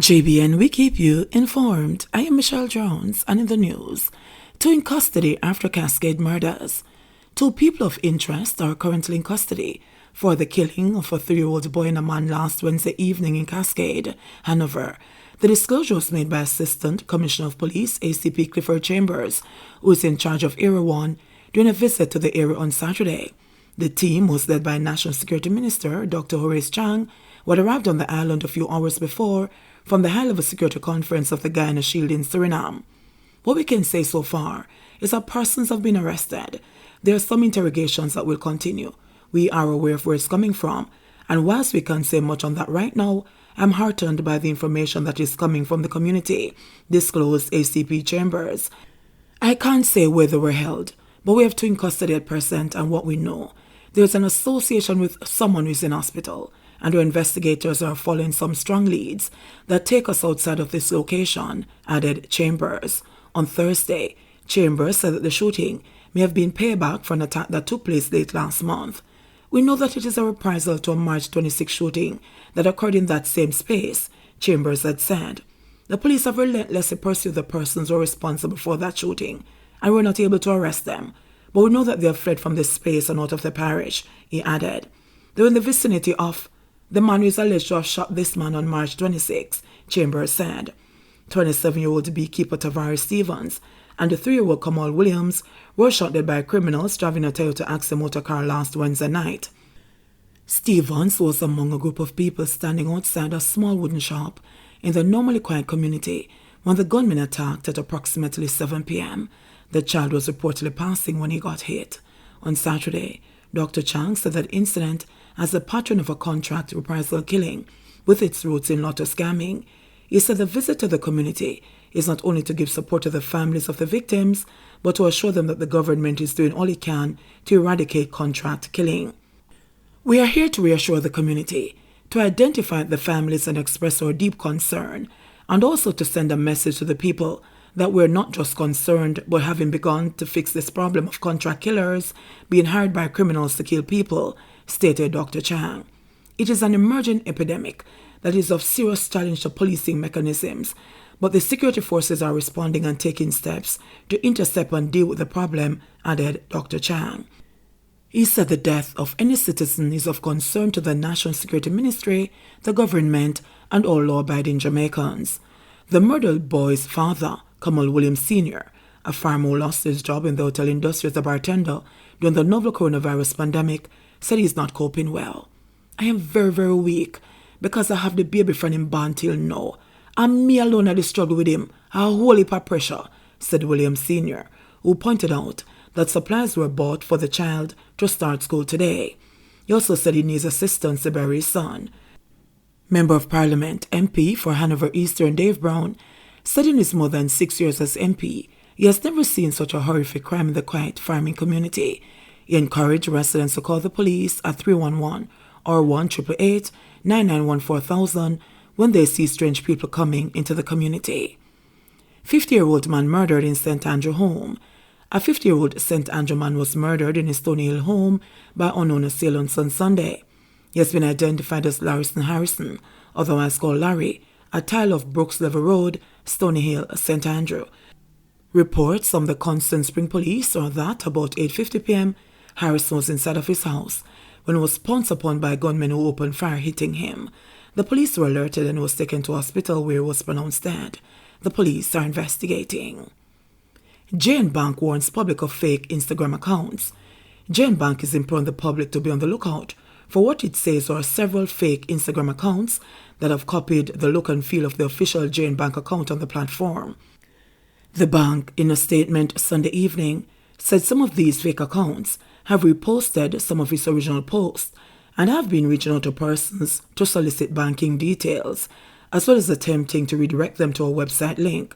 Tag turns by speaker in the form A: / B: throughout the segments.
A: JBN, we keep you informed. I am Michelle Jones, and in the news, two in custody after Cascade murders. Two people of interest are currently in custody for the killing of a 3-year-old boy and a man last Wednesday evening in Cascade, Hanover. The disclosure was made by Assistant Commissioner of Police ACP Clifford Chambers, who is in charge of Area 1, during a visit to the area on Saturday. The team was led by National Security Minister Dr. Horace Chang, who had arrived on the island a few hours before from the high-level security conference of the Guyana Shield in Suriname. What we can say so far is that persons have been arrested. There are some interrogations that will continue. We are aware of where it's coming from, and whilst we can't say much on that right now, I'm heartened by the information that is coming from the community, disclosed ACP Chambers. I can't say where they were held, but we have two in custody at present, and what we know, there's an association with someone who is in hospital, and our investigators are following some strong leads that take us outside of this location, added Chambers. On Thursday, Chambers said that the shooting may have been payback for an attack that took place late last month. We know that it is a reprisal to a March 26 shooting that occurred in that same space, Chambers had said. The police have relentlessly pursued the persons who were responsible for that shooting, and were not able to arrest them, but we know that they have fled from this place and out of the parish, he added. They were in the vicinity of the man who is alleged to have shot this man on March 26, Chambers said. 27-year-old beekeeper Tavares Stevens and the 3-year-old Kamal Williams were shot dead by criminals driving a Toyota Axle motor car last Wednesday night. Stevens was among a group of people standing outside a small wooden shop in the normally quiet community when the gunman attacked at approximately 7 p.m. The child was reportedly passing when he got hit. On Saturday, Dr. Chang said that incident as a pattern of a contract reprisal killing with its roots in lotto scamming. He said the visit to the community is not only to give support to the families of the victims, but to assure them that the government is doing all it can to eradicate contract killing. We are here to reassure the community, to identify the families and express our deep concern, and also to send a message to the people that we're not just concerned but having begun to fix this problem of contract killers being hired by criminals to kill people, stated Dr. Chang. It is an emerging epidemic that is of serious challenge to policing mechanisms, but the security forces are responding and taking steps to intercept and deal with the problem, added Dr. Chang. He said the death of any citizen is of concern to the National Security Ministry, the government, and all law-abiding Jamaicans. The murdered boy's father, Kamal Williams Sr., a farmer who lost his job in the hotel industry as a bartender during the novel coronavirus pandemic, said he's not coping well. I am very, very weak because I have the baby from him born till now. And me alone had the struggle with him, a whole heap of pressure, said Williams Sr., who pointed out that supplies were bought for the child to start school today. He also said he needs assistance to bury his son. Member of Parliament, MP for Hanover Eastern Dave Brown, said in his more than 6 years as MP, he has never seen such a horrific crime in the quiet farming community. He encouraged residents to call the police at 311 or 1-888-991-4000 when they see strange people coming into the community. 50-year-old man murdered in San Tango Home. A 50-year-old St. Andrew man was murdered in his Stony Hill home by unknown assailants on Sunday. He has been identified as Harrison, otherwise called Larry, a tile of Brooks Level Road, Stony Hill, St. Andrew. Reports from the Constant Spring Police are that about 8:50 p.m., Harrison was inside of his house when he was pounced upon by gunmen who opened fire, hitting him. The police were alerted and was taken to hospital where he was pronounced dead. The police are investigating. Jane Bank warns public of fake Instagram accounts. Jane Bank is imploring the public to be on the lookout for what it says are several fake Instagram accounts that have copied the look and feel of the official Jane Bank account on the platform. The bank, in a statement Sunday evening, said some of these fake accounts have reposted some of its original posts and have been reaching out to persons to solicit banking details, as well as attempting to redirect them to a website link.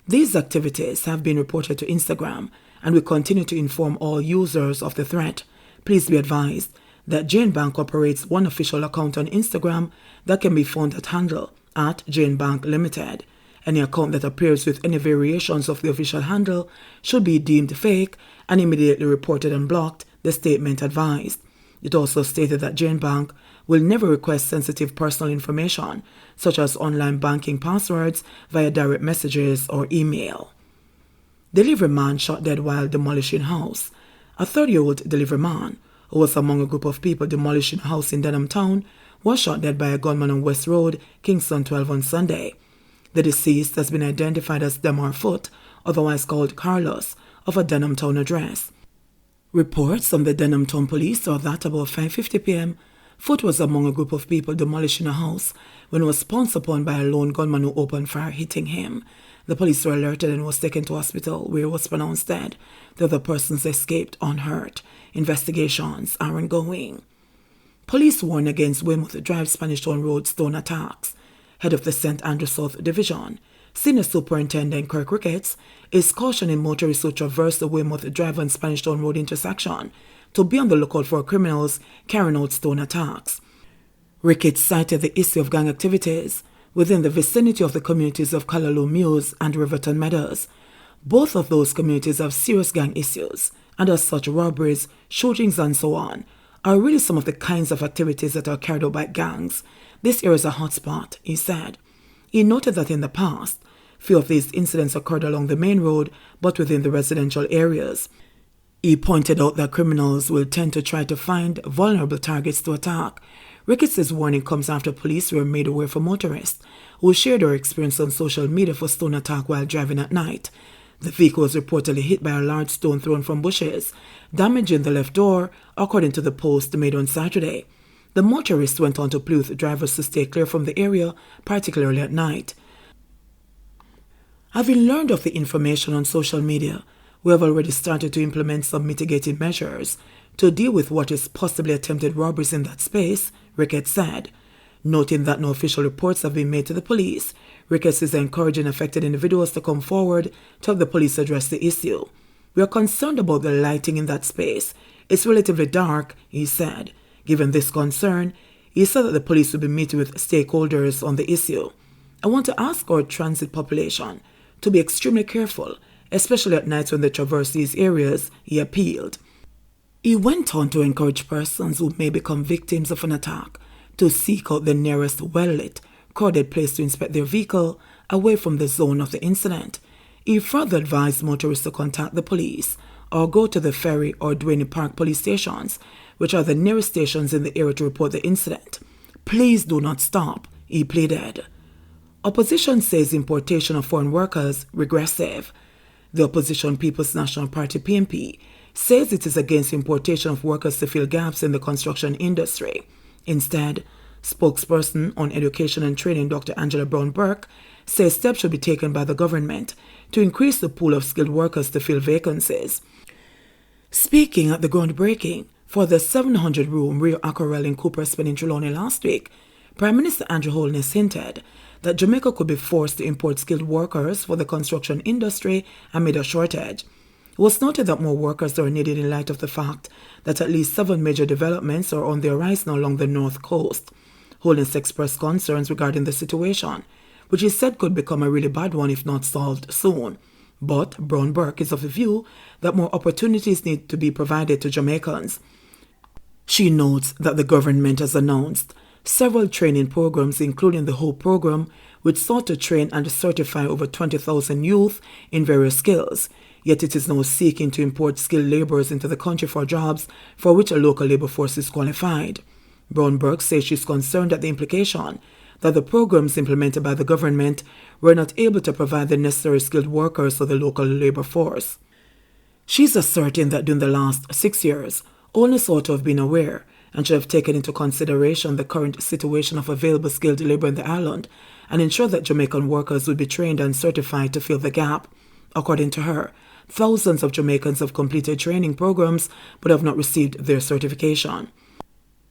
A: These activities have been reported to Instagram and will continue to inform all users of the threat. Please be advised that Jane Bank operates one official account on Instagram that can be found at handle @JaneBank Limited. Any account that appears with any variations of the official handle should be deemed fake and immediately reported and blocked, the statement advised. It also stated that Jane Bank will never request sensitive personal information, such as online banking passwords, via direct messages or email. Delivery man shot dead while demolishing house. A 30-year-old delivery man, who was among a group of people demolishing a house in Denham Town, was shot dead by a gunman on West Road, Kingston 12 on Sunday. The deceased has been identified as Demar Foot, otherwise called Carlos, of a Denham Town address. Reports from the Denham Town police are that about 5:50 p.m., Foot was among a group of people demolishing a house when he was pounced upon by a lone gunman who opened fire, hitting him. The police were alerted and was taken to hospital, where he was pronounced dead. The other persons escaped unhurt. Investigations are ongoing. Police warn against Weymouth Drive Spanish Town Road stone attacks. Head of the St. Andrew South Division, Senior Superintendent Kirk Ricketts, is cautioning motorists who traverse the Weymouth Drive and Spanish Town Road intersection to be on the lookout for criminals carrying out stone attacks. Ricketts cited the issue of gang activities within the vicinity of the communities of Callaloo Mews and Riverton Meadows. Both of those communities have serious gang issues, and as such, robberies, shootings, and so on are really some of the kinds of activities that are carried out by gangs. This area is a hotspot, he said. He noted that in the past, few of these incidents occurred along the main road, but within the residential areas. He pointed out that criminals will tend to try to find vulnerable targets to attack. Ricketts' warning comes after police were made aware for motorists who shared their experience on social media for stone attack while driving at night. The vehicle was reportedly hit by a large stone thrown from bushes, damaging the left door, according to the post made on Saturday. The motorist went on to plead with drivers to stay clear from the area, particularly at night. Having learned of the information on social media, we have already started to implement some mitigating measures to deal with what is possibly attempted robberies in that space, Ricketts said. Noting that no official reports have been made to the police, Ricketts is encouraging affected individuals to come forward to help the police address the issue. We are concerned about the lighting in that space. It's relatively dark, he said. Given this concern, he said that the police will be meeting with stakeholders on the issue. I want to ask our transit population to be extremely careful, especially at nights when they traverse these areas, he appealed. He went on to encourage persons who may become victims of an attack to seek out the nearest well-lit, crowded place to inspect their vehicle away from the zone of the incident. He further advised motorists to contact the police or go to the Ferry or Duane Park police stations, which are the nearest stations in the area, to report the incident. Please do not stop, he pleaded. Opposition says importation of foreign workers regressive. The opposition People's National Party (PNP) says it is against importation of workers to fill gaps in the construction industry. Instead, spokesperson on education and training Dr. Angela Brown-Burke says steps should be taken by the government to increase the pool of skilled workers to fill vacancies. Speaking at the groundbreaking for the 700-room Rio Aquarelle in Cooper's Peninsula last week, Prime Minister Andrew Holness hinted that Jamaica could be forced to import skilled workers for the construction industry amid a shortage. It was noted that more workers are needed in light of the fact that at least 7 major developments are on the horizon along the north coast. Holness expressed concerns regarding the situation, which he said could become a really bad one if not solved soon. But Brown-Burke is of the view that more opportunities need to be provided to Jamaicans. She notes that the government has announced several training programs, including the Hope program, which sought to train and certify over 20,000 youth in various skills, yet it is now seeking to import skilled laborers into the country for jobs for which a local labor force is qualified. Brown-Burke says she's concerned at the implication that the programs implemented by the government were not able to provide the necessary skilled workers for the local labor force. She's asserting that during the last 6 years, Holness ought to have been aware and should have taken into consideration the current situation of available skilled labor in the island and ensure that Jamaican workers would be trained and certified to fill the gap. According to her, thousands of Jamaicans have completed training programs but have not received their certification.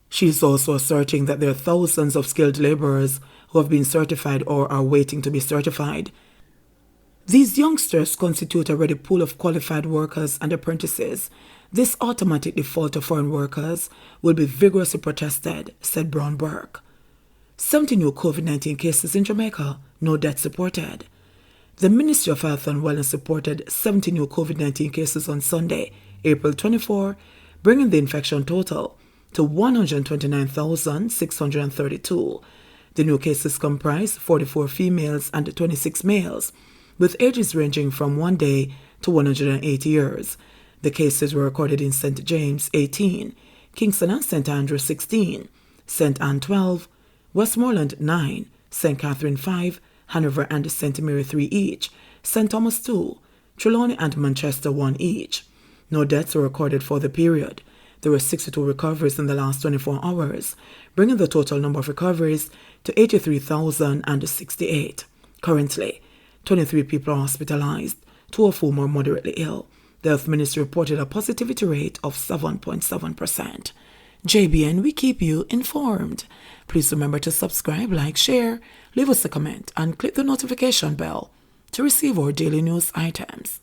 A: She is also asserting that there are thousands of skilled laborers who have been certified or are waiting to be certified. These youngsters constitute a ready pool of qualified workers and apprentices. This automatic default to foreign workers will be vigorously protested, said Brown-Burke. 70 new COVID-19 cases in Jamaica, no deaths reported. The Ministry of Health and Wellness reported 70 new COVID-19 cases on Sunday, April 24, bringing the infection total to 129,632. The new cases comprise 44 females and 26 males, with ages ranging from 1 day to 108 years. The cases were recorded in St. James 18, Kingston and St. Andrew 16, St. Anne 12, Westmoreland 9, St. Catherine 5, Hanover and St. Mary 3 each, St. Thomas 2, Trelawney and Manchester 1 each. No deaths were recorded for the period. There were 62 recoveries in the last 24 hours, bringing the total number of recoveries to 83,068. Currently, 23 people are hospitalized, 2 of whom are moderately ill. The Health Ministry reported a positivity rate of 7.7%. JBN, we keep you informed. Please remember to subscribe, like, share, leave us a comment, and click the notification bell to receive our daily news items.